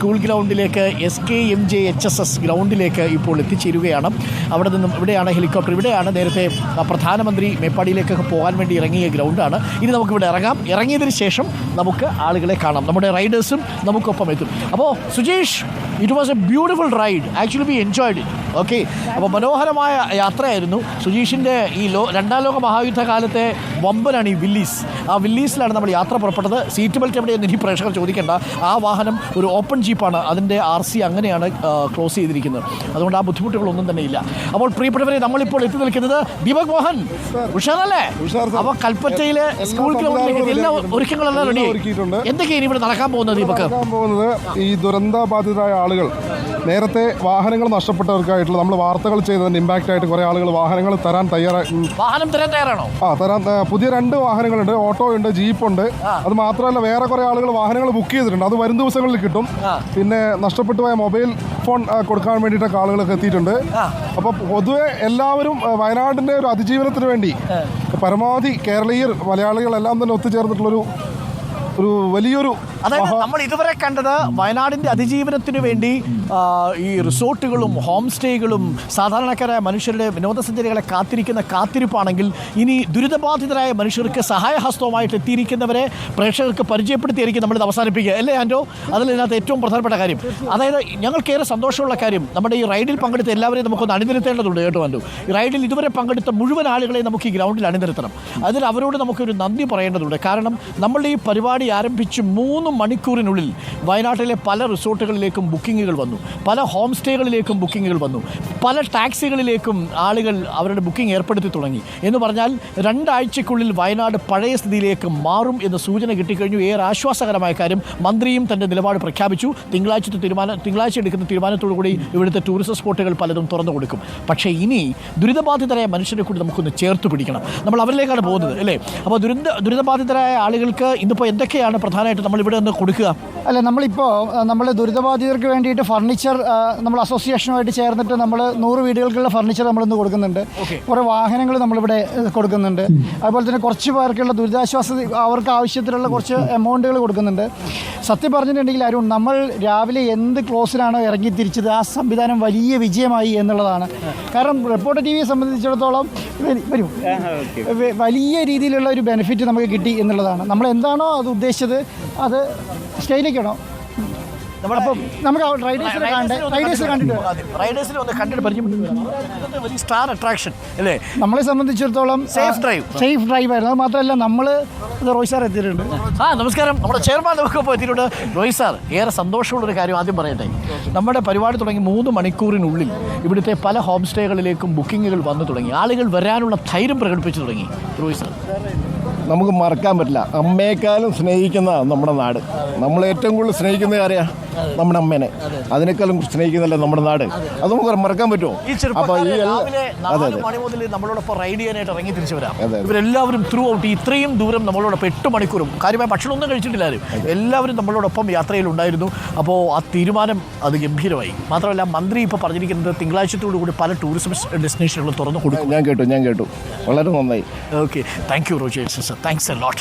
School ഗ്രൗണ്ടിലേക്ക് SKMJHSS ഗ്രൗണ്ടിലേക്ക് ഇപ്പോൾ എത്തിച്ചേരുകയാണ്. അവിടെ നിന്നും ഇവിടെയാണ് ഹെലികോപ്റ്റർ, ഇവിടെയാണ് നേരത്തെ പ്രധാനമന്ത്രി മേപ്പാടിയിലേക്കൊക്കെ പോകാൻ വേണ്ടി ഇറങ്ങിയ ഗ്രൗണ്ടാണ്. ഇനി നമുക്കിവിടെ ഇറങ്ങാം. ഇറങ്ങിയതിന് ശേഷം നമുക്ക് ആളുകളെ കാണാം. നമ്മുടെ റൈഡേഴ്സും നമുക്കൊപ്പം എത്തും. അപ്പോൾ Sujesh, it was A beautiful ride. Actually we enjoyed it. Okay, അപ്പോൾ മനോഹരമായ യാത്രയായിരുന്നു. സുജീഷിൻ്റെ ഈ രണ്ടാം ലോക മഹായുദ്ധ കാലത്തെ വമ്പനാണ് ഈ വില്ലീസ്. ആ വില്ലീസിലാണ് നമ്മൾ യാത്ര പുറപ്പെട്ടത്. സീറ്റ് ബെൽറ്റ് എവിടെയെന്ന് ഇനി പ്രേക്ഷകർ ചോദിക്കേണ്ട. ആ വാഹനം ഒരു ഓപ്പൺ ജീപ്പാണ്. അതിൻ്റെ RC അങ്ങനെയാണ് ക്ലോസ് ചെയ്തിരിക്കുന്നത്. അതുകൊണ്ട് ആ ബുദ്ധിമുട്ടുകളൊന്നും തന്നെ ഇല്ല. അപ്പോൾ പ്രിയപ്പെട്ടവരെ, നമ്മളിപ്പോൾ എത്തി നിൽക്കുന്നത് ദീപക് മോഹൻ. ഉഷാറല്ലേ? അപ്പോൾ കൽപ്പറ്റയിലെ സ്കൂൾ ഗ്രൗണ്ടിലേക്ക് എല്ലാ ഒരുക്കങ്ങളെല്ലാം റെഡി. എന്തൊക്കെയാണ് ഇവിടെ നടക്കാൻ പോകുന്നത് ദീപക്? ഈ ദുരന്തബാധിതരായ ആളുകൾ, നേരത്തെ വാഹനങ്ങൾ നഷ്ടപ്പെട്ടവർക്കായിട്ടുള്ള നമ്മൾ വാർത്തകൾ ചെയ്തതിന്റെ ഇമ്പാക്റ്റ് ആയിട്ട് കുറെ ആളുകൾ വാഹനങ്ങൾ തരാൻ തയ്യാറാണോ? തരാൻ പുതിയ 2 വാഹനങ്ങളുണ്ട്. ഓട്ടോ ഉണ്ട്, ജീപ്പുണ്ട്. അത് മാത്രമല്ല വേറെ കുറെ ആളുകൾ വാഹനങ്ങൾ ബുക്ക് ചെയ്തിട്ടുണ്ട്. അത് വരും ദിവസങ്ങളിൽ കിട്ടും. പിന്നെ നഷ്ടപ്പെട്ടു പോയ മൊബൈൽ ഫോൺ കൊടുക്കാൻ വേണ്ടിയിട്ടൊക്കെ ആളുകളൊക്കെ എത്തിയിട്ടുണ്ട്. അപ്പോൾ പൊതുവെ എല്ലാവരും വയനാടിന്റെ ഒരു അതിജീവനത്തിന് വേണ്ടി പരമാവധി കേരളീയർ, മലയാളികളെല്ലാം തന്നെ ഒത്തുചേർന്നിട്ടുള്ളൊരു വലിയൊരു, അതായത് നമ്മൾ ഇതുവരെ കണ്ടത് വയനാടിൻ്റെ അതിജീവനത്തിന് വേണ്ടി ഈ റിസോർട്ടുകളും ഹോം സ്റ്റേകളും സാധാരണക്കാരായ മനുഷ്യരുടെ വിനോദസഞ്ചാരികളെ കാത്തിരിക്കുന്ന കാത്തിരിപ്പാണെങ്കിൽ, ഇനി ദുരിതബാധിതരായ മനുഷ്യർക്ക് സഹായഹസ്തവുമായിട്ട് എത്തിയിരിക്കുന്നവരെ പ്രേക്ഷകർക്ക് പരിചയപ്പെടുത്തിയായിരിക്കും നമ്മളിത് അവസാനിപ്പിക്കുക, അല്ലേ ആൻഡോ? അതിനകത്ത് ഏറ്റവും പ്രധാനപ്പെട്ട കാര്യം, അതായത് ഞങ്ങൾക്കേറെ സന്തോഷമുള്ള കാര്യം, നമ്മുടെ ഈ റൈഡിൽ പങ്കെടുത്ത എല്ലാവരെയും നമുക്കൊന്ന് അണിനിരത്തേണ്ടതുണ്ട് കേട്ടോ ആൻഡോ. ഈ റൈഡിൽ ഇതുവരെ പങ്കെടുത്ത മുഴുവൻ ആളുകളെയും നമുക്ക് ഈ ഗ്രൗണ്ടിൽ അണിനിരത്തണം. അതിന് അവരോട് നമുക്കൊരു നന്ദി പറയേണ്ടതുണ്ട്. കാരണം നമ്മളുടെ ഈ പരിപാടി ആരംഭിച്ച് 3 മണിക്കൂറിനുള്ളിൽ വയനാട്ടിലെ പല റിസോർട്ടുകളിലേക്കും ബുക്കിങ്ങുകൾ വന്നു, പല ഹോം സ്റ്റേകളിലേക്കും ബുക്കിങ്ങുകൾ വന്നു, പല ടാക്സികളിലേക്കും ആളുകൾ അവരുടെ ബുക്കിംഗ് ഏർപ്പെടുത്തി തുടങ്ങി. എന്ന് പറഞ്ഞാൽ 2 ആഴ്ചയ്ക്കുള്ളിൽ വയനാട് പഴയ സ്ഥിതിയിലേക്ക് മാറും എന്ന് സൂചന കിട്ടിക്കഴിഞ്ഞു. ഏറെ ആശ്വാസകരമായ കാര്യം, മന്ത്രിയും തൻ്റെ നിലപാട് പ്രഖ്യാപിച്ചു. തിങ്കളാഴ്ച എടുക്കുന്ന തീരുമാനത്തോടുകൂടി ഇവിടുത്തെ ടൂറിസ്റ്റ് സ്പോട്ടുകൾ പലതും തുറന്നു കൊടുക്കും. പക്ഷേ ഇനി ദുരിതബാധിതരായ മനുഷ്യരെ കൂടി നമുക്കൊന്ന് ചേർത്ത് പിടിക്കണം. നമ്മൾ അവരിലേക്കാണ് പോകുന്നത്, അല്ലേ? അപ്പോൾ ദുരിതബാധിതരായ ആളുകൾക്ക് ഇന്നിപ്പോൾ എന്തൊക്കെയാണ് പ്രധാനമായിട്ട് നമ്മൾ ഇവിടെ നിന്ന് കൊടുക്കുക? അല്ല, നമ്മൾ ദുരിതബാധിതർക്ക് വേണ്ടിയിട്ട് ഫർണിച്ചർ നമ്മൾ അസോസിയേഷനുമായിട്ട് ചേർന്നിട്ട് നമ്മൾ 100 വീടുകൾക്കുള്ള ഫർണിച്ചർ നമ്മളിന്ന് കൊടുക്കുന്നുണ്ട്. കുറേ വാഹനങ്ങൾ നമ്മളിവിടെ കൊടുക്കുന്നുണ്ട്. അതുപോലെ തന്നെ കുറച്ച് പേർക്കുള്ള ദുരിതാശ്വാസ അവർക്ക് ആവശ്യത്തിലുള്ള കുറച്ച് എമൗണ്ടുകൾ കൊടുക്കുന്നുണ്ട്. സത്യം പറഞ്ഞിട്ടുണ്ടെങ്കിൽ അരുൺ, നമ്മൾ രാവിലെ എന്ത് ക്ലോസിലാണോ ഇറങ്ങി തിരിച്ചത്, ആ സംവിധാനം വലിയ വിജയമായി എന്നുള്ളതാണ്. കാരണം റിപ്പോർട്ടർ TVയെ സംബന്ധിച്ചിടത്തോളം വലിയ രീതിയിലുള്ള ഒരു ബെനിഫിറ്റ് നമുക്ക് കിട്ടി എന്നുള്ളതാണ്. നമ്മൾ എന്താണോ അത് ഉദ്ദേശിച്ചത് അത് സ്റ്റേജിലേക്കാണോ അപ്പം നമുക്ക് റൈഡേഴ്സിനെ കണ്ടിട്ട് സ്റ്റാർ അട്രാക്ഷൻ അല്ലേ? നമ്മളെ സംബന്ധിച്ചിടത്തോളം സേഫ് ഡ്രൈവ് ആയിരുന്നു. അത് മാത്രമല്ല നമ്മൾ റോയ് സാർ എത്തിയിട്ടുണ്ട്. നമസ്കാരം, നമ്മുടെ ചെയർമാൻ നമുക്കൊപ്പം എത്തിയിട്ടുണ്ട്. റോയ് സാർ, ഏറെ സന്തോഷമുള്ളൊരു കാര്യം ആദ്യം പറയട്ടെ. നമ്മുടെ പരിപാടി തുടങ്ങി 3 മണിക്കൂറിനുള്ളിൽ ഇവിടുത്തെ പല ഹോം സ്റ്റേകളിലേക്കും ബുക്കിങ്ങുകൾ വന്നു തുടങ്ങി. ആളുകൾ വരാനുള്ള ധൈര്യം പ്രകടിപ്പിച്ചു തുടങ്ങി. റോയ് സാർ, നമുക്ക് മറക്കാൻ പറ്റില്ല. അമ്മയെക്കാളും സ്നേഹിക്കുന്ന നമ്മുടെ നാട്. നമ്മൾ ഏറ്റവും കൂടുതൽ സ്നേഹിക്കുന്ന ആരെയാ? നമ്മുടെ അമ്മേനെ. അതിനേക്കാളും സ്നേഹിക്കുന്നല്ലേ നമ്മുടെ നാട്. അത് നമുക്ക് മറക്കാൻ പറ്റുമോ? അപ്പോൾ മണി മുതൽ നമ്മളോടൊപ്പം റൈഡ് ചെയ്യാനായിട്ട് ഇറങ്ങി തിരിച്ചു വരാം. ഇവരെല്ലാവരും ത്രൂ ഔട്ട് ഇത്രയും ദൂരം നമ്മളോടൊപ്പം 8 മണിക്കൂറും കാര്യമായ ഭക്ഷണമൊന്നും കഴിച്ചിട്ടില്ലാരും. എല്ലാവരും നമ്മളോടൊപ്പം യാത്രയിലുണ്ടായിരുന്നു. അപ്പോൾ ആ തീരുമാനം അത് ഗംഭീരമായി. മാത്രമല്ല, മന്ത്രി ഇപ്പോൾ പറഞ്ഞിരിക്കുന്നത് തിങ്കളാഴ്ചത്തോടു കൂടി പല ടൂറിസം ഡെസ്റ്റിനേഷനുകളും തുറന്നു കൊടുക്കും. ഞാൻ കേട്ടു. വളരെ നന്നായി. Okay, thank you Rojesh. Thanks a lot.